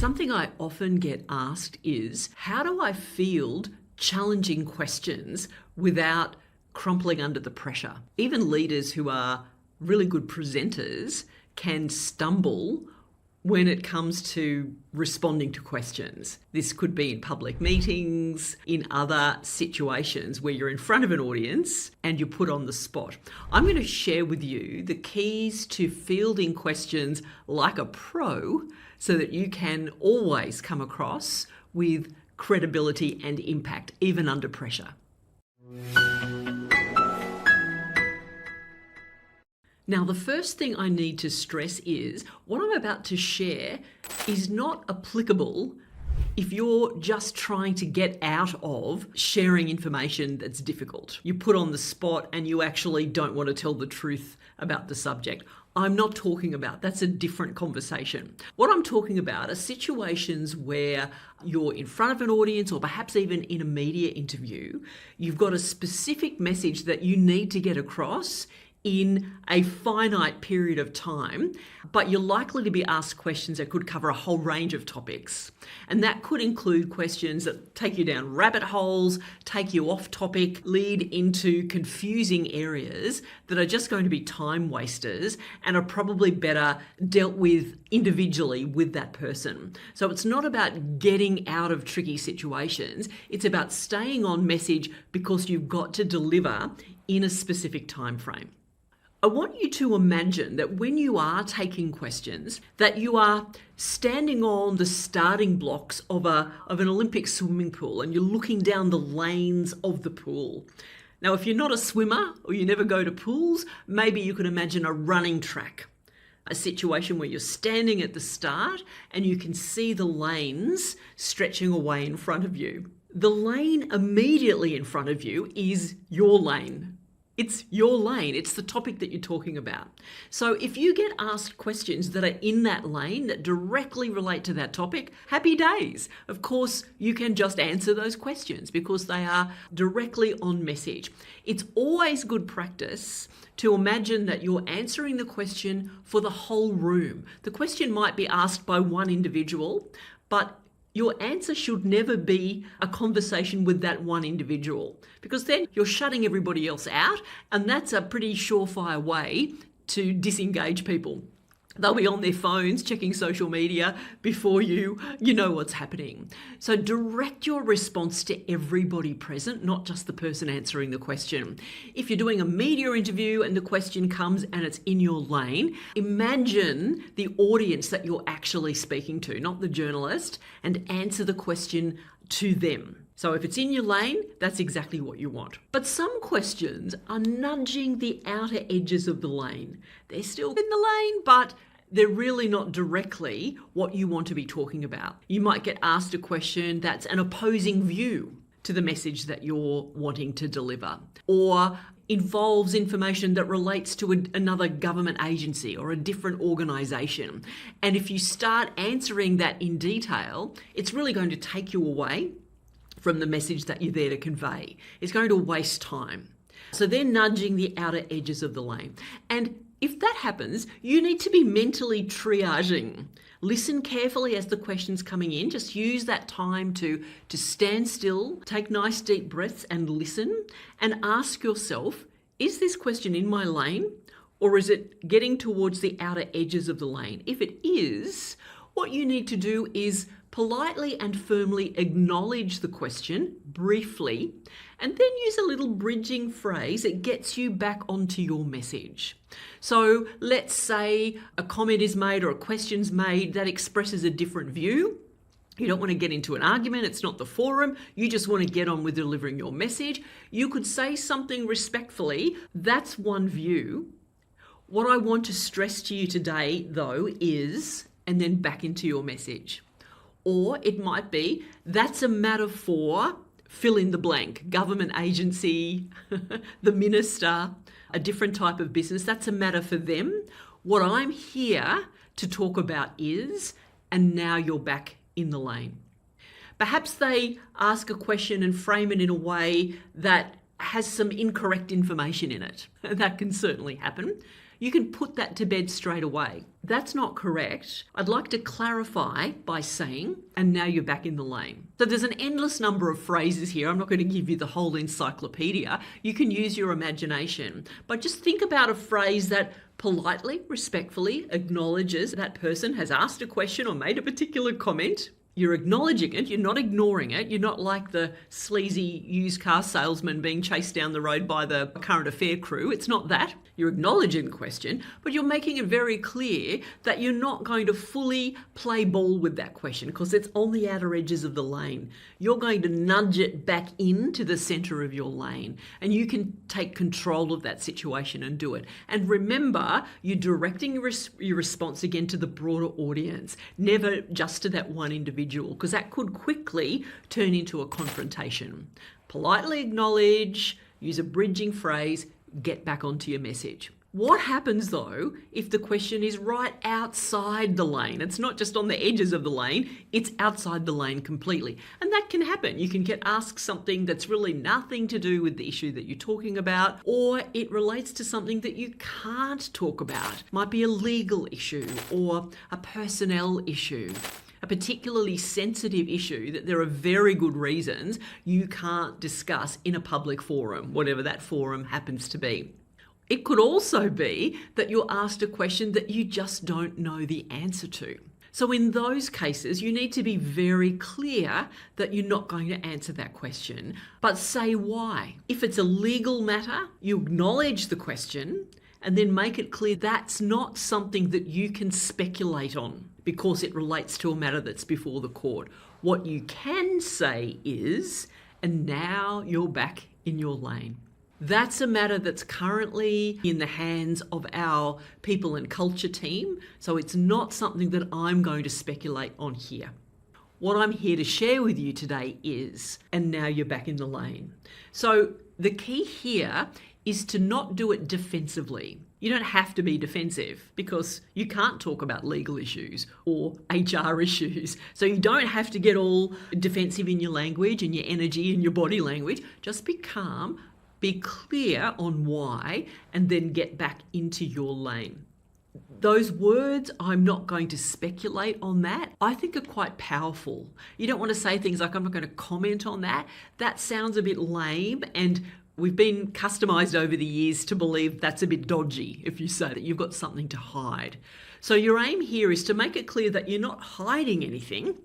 Something I often get asked is, how do I field challenging questions without crumpling under the pressure? Even leaders who are really good presenters can stumble when it comes to responding to questions. This could be in public meetings, in other situations where you're in front of an audience and you're put on the spot. I'm going to share with you the keys to fielding questions like a pro so that you can always come across with credibility and impact, even under pressure. Now, the first thing I need to stress is what I'm about to share is not applicable if you're just trying to get out of sharing information that's difficult. You put on the spot and you actually don't want to tell the truth about the subject. I'm not talking about, that's a different conversation. What I'm talking about are situations where you're in front of an audience or perhaps even in a media interview. You've got a specific message that you need to get across in a finite period of time, but you're likely to be asked questions that could cover a whole range of topics. And that could include questions that take you down rabbit holes, take you off topic, lead into confusing areas that are just going to be time wasters and are probably better dealt with individually with that person. So it's not about getting out of tricky situations, it's about staying on message because you've got to deliver in a specific time frame. I want you to imagine that when you are taking questions, that you are standing on the starting blocks of an Olympic swimming pool and you're looking down the lanes of the pool. Now, if you're not a swimmer or you never go to pools, maybe you can imagine a running track, a situation where you're standing at the start and you can see the lanes stretching away in front of you. The lane immediately in front of you is your lane. It's your lane. It's the topic that you're talking about. So if you get asked questions that are in that lane that directly relate to that topic, happy days. Of course, you can just answer those questions because they are directly on message. It's always good practice to imagine that you're answering the question for the whole room. The question might be asked by one individual, but your answer should never be a conversation with that one individual, because then you're shutting everybody else out, and that's a pretty surefire way to disengage people. They'll be on their phones checking social media before you know what's happening. So direct your response to everybody present, not just the person answering the question. If you're doing a media interview and the question comes and it's in your lane, imagine the audience that you're actually speaking to, not the journalist, and answer the question to them. So if it's in your lane, that's exactly what you want. But some questions are nudging the outer edges of the lane. They're still in the lane, but they're really not directly what you want to be talking about. You might get asked a question that's an opposing view to the message that you're wanting to deliver, or involves information that relates to another government agency or a different organisation. And if you start answering that in detail, it's really going to take you away from the message that you're there to convey. It's going to waste time. So they're nudging the outer edges of the lane. And if that happens, you need to be mentally triaging. Listen carefully as the question's coming in. Just use that time to stand still, take nice deep breaths and listen, and ask yourself, is this question in my lane, or is it getting towards the outer edges of the lane? If it is, what you need to do is politely and firmly acknowledge the question briefly, and then use a little bridging phrase that gets you back onto your message. So let's say a comment is made or a question's made that expresses a different view. You don't want to get into an argument. It's not the forum. You just want to get on with delivering your message. You could say something respectfully. That's one view. What I want to stress to you today, though, is, and then back into your message. Or it might be, that's a matter for fill in the blank, government agency, the minister, a different type of business. That's a matter for them. What I'm here to talk about is, and now you're back in the lane. Perhaps they ask a question and frame it in a way that has some incorrect information in it. That can certainly happen. you can put that to bed straight away. That's not correct. I'd like to clarify by saying, and now you're back in the lane. So there's an endless number of phrases here. I'm not going to give you the whole encyclopedia. You can use your imagination, but just think about a phrase that politely, respectfully acknowledges that person has asked a question or made a particular comment. You're acknowledging it, you're not ignoring it. You're not like the sleazy used car salesman being chased down the road by the current affair crew. It's not that. You're acknowledging the question, but you're making it very clear that you're not going to fully play ball with that question because it's on the outer edges of the lane. You're going to nudge it back into the center of your lane, and you can take control of that situation and do it. And remember, you're directing your response again to the broader audience, never just to that one individual, because that could quickly turn into a confrontation. Politely acknowledge, use a bridging phrase, get back onto your message. What happens though if the question is right outside the lane? It's not just on the edges of the lane, it's outside the lane completely. And that can happen. You can get asked something that's really nothing to do with the issue that you're talking about, or it relates to something that you can't talk about. Might be a legal issue or a personnel issue. A particularly sensitive issue that there are very good reasons you can't discuss in a public forum, whatever that forum happens to be. It could also be that you're asked a question that you just don't know the answer to. So in those cases, you need to be very clear that you're not going to answer that question, but say why. If it's a legal matter, you acknowledge the question and then make it clear that's not something that you can speculate on because it relates to a matter that's before the court. What you can say is, and now you're back in your lane. That's a matter that's currently in the hands of our people and culture team, so it's not something that I'm going to speculate on here. What I'm here to share with you today is, and now you're back in the lane. So the key here is to not do it defensively. You don't have to be defensive because you can't talk about legal issues or HR issues. So you don't have to get all defensive in your language and your energy and your body language. Just be calm, be clear on why, and then get back into your lane. Those words, I'm not going to speculate on that, I think are quite powerful. You don't want to say things like, I'm not going to comment on that. That sounds a bit lame, and we've been customized over the years to believe that's a bit dodgy if you say that you've got something to hide. So your aim here is to make it clear that you're not hiding anything.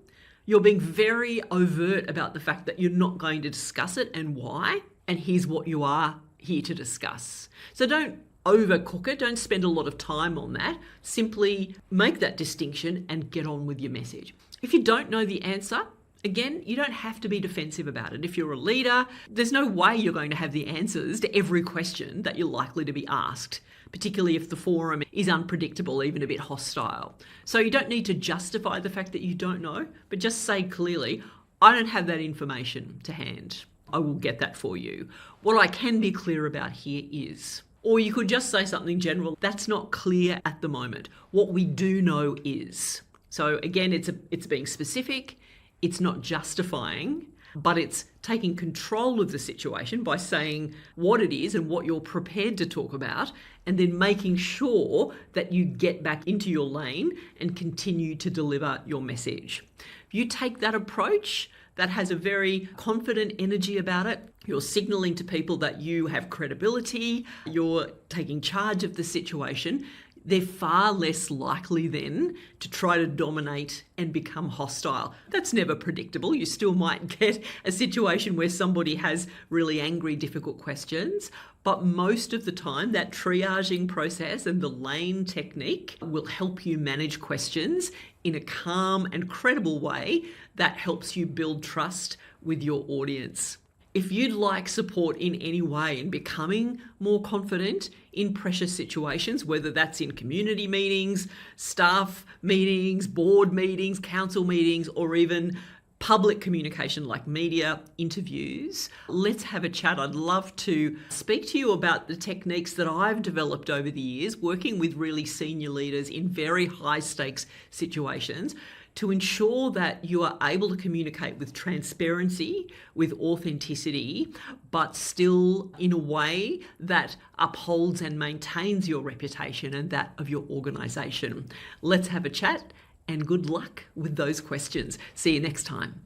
You're being very overt about the fact that you're not going to discuss it and why, and here's what you are here to discuss. So don't overcook it. Don't spend a lot of time on that. Simply make that distinction and get on with your message. If you don't know the answer, again, you don't have to be defensive about it. If you're a leader, there's no way you're going to have the answers to every question that you're likely to be asked, particularly if the forum is unpredictable, even a bit hostile. So you don't need to justify the fact that you don't know, but just say clearly, I don't have that information to hand. I will get that for you. What I can be clear about here is, or you could just say something general, that's not clear at the moment. What we do know is. So again, it's being specific. It's not justifying, but it's taking control of the situation by saying what it is and what you're prepared to talk about, and then making sure that you get back into your lane and continue to deliver your message. If you take that approach, that has a very confident energy about it. You're signaling to people that you have credibility, you're taking charge of the situation. They're far less likely then to try to dominate and become hostile. That's never predictable. You still might get a situation where somebody has really angry, difficult questions, but most of the time that triaging process and the lane technique will help you manage questions in a calm and credible way that helps you build trust with your audience. If you'd like support in any way in becoming more confident in pressure situations, whether that's in community meetings, staff meetings, board meetings, council meetings, or even public communication like media interviews, let's have a chat. I'd love to speak to you about the techniques that I've developed over the years, working with really senior leaders in very high stakes situations, to ensure that you are able to communicate with transparency, with authenticity, but still in a way that upholds and maintains your reputation and that of your organisation. Let's have a chat and good luck with those questions. See you next time.